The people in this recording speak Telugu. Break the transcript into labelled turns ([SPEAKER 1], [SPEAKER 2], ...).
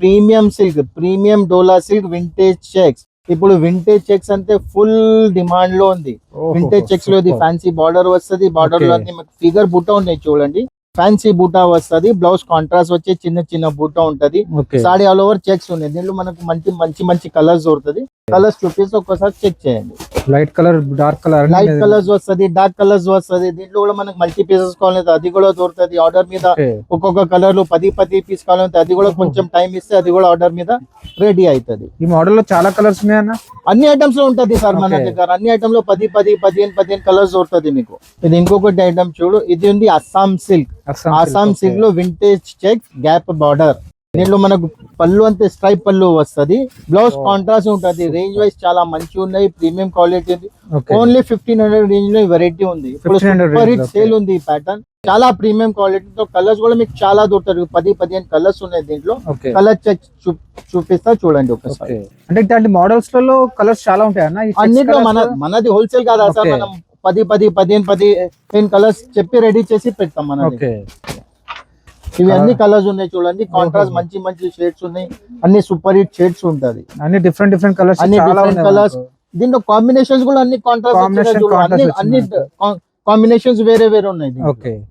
[SPEAKER 1] ప్రీమియం సిల్క్, ప్రీమియం డోలా సిల్క్ వింటేజ్ చెక్స్. ఇప్పుడు వింటేజ్ చెక్స్ అంటే ఫుల్ డిమాండ్ లో ఉంది. వింటేజ్ చెక్స్ లో ఇది ఫ్యాన్సీ బార్డర్ వస్తుంది. బార్డర్ లో అన్ని ఫిగర్ బూటా ఉన్నాయి చూడండి. ఫ్యాన్సీ బూటా వస్తుంది. బ్లౌజ్ కాంట్రాస్ట్ వచ్చి చిన్న చిన్న బూటా ఉంటది. సాడీ ఆల్ ఓవర్ చెక్స్ ఉన్నాయి. దీంట్లో మనకు మంచి మంచి మంచి కలర్స్ దొరుకుతుంది. కలర్స్ చూపిస్తే ఒక్కసారి చెక్ చేయండి.
[SPEAKER 2] Light colour, dark colour,
[SPEAKER 1] light colours వస్తుంది, డార్క్ కలర్స్ వస్తుంది. దీంట్లో కూడా మనకు మల్టీ పీసెస్ కావాలంటే అది కూడా దొరుకుతుంది. ఆర్డర్ మీద ఒక్కొక్క కలర్ లో 10 పీస్ కావాలంటే అది కూడా కొంచెం టైం ఇస్తే అది కూడా ఆర్డర్ మీద రెడీ అవుతుంది.
[SPEAKER 2] ఈ మోడల్ లో చాలా కలర్స్ ఉన్నాయన్న.
[SPEAKER 1] అన్ని ఐటమ్స్ లో ఉంటది సార్ మన దగ్గర. అన్ని ఐటమ్ లో 15 కలర్స్ దొరుకుతుంది మీకు. ఇది ఇంకొకటి ఐటమ్ చూడు, ఇది ఉంది అస్సాం సిల్క్. అస్సాం సిల్క్ లో వింటేజ్ చెక్ గ్యాప్ బార్డర్. దీంట్లో మనకు పళ్ళు అంతే స్ట్రైప్ పళ్ళు వస్తుంది. బ్లౌజ్ కాంట్రాస్ట్ ఉంటది. రేంజ్ వైజ్ చాలా మంచి ఉన్నాయి. ప్రీమియం క్వాలిటీ ఉంది. ఓన్లీ 1500 రేంజ్ లో వెరైటీ ఉంది. ఇప్పుడు సూపర్ హిట్ సేల్ ఉంది ఈ ప్యాటర్న్. చాలా ప్రీమియం క్వాలిటీతో కలర్స్ కూడా మీకు చాలా దొరుకుతాయి. 10-15 కలర్స్ ఉన్నాయి దీంట్లో. కలర్ చెక్ చూపిస్తా చూడండి ఒకసారి.
[SPEAKER 2] అంటే ఇట్లాంటి మోడల్స్ లో కలర్స్ చాలా ఉంటాయి అన్న.
[SPEAKER 1] అన్నిట్లో మనది హోల్సేల్ కాదా సార్, మనం 10-15 కలర్స్ చెప్పి రెడీ చేసి పెడతాం మనది. ఇవి అన్ని కలర్స్ ఉన్నాయి చూడండి. కాంట్రాస్ట్ మంచి మంచి షేడ్స్ ఉన్నాయి. అన్ని సూపర్ హిట్ షేడ్స్ ఉంటది.
[SPEAKER 2] అన్ని డిఫరెంట్ కలర్స్,
[SPEAKER 1] అన్ని డిఫరెంట్ కలర్స్. దీంట్లో కాంబినేషన్స్ కూడా అన్ని కాంట్రాస్ట్, అన్ని కాంబినేషన్స్ వేరే వేరే ఉన్నాయి.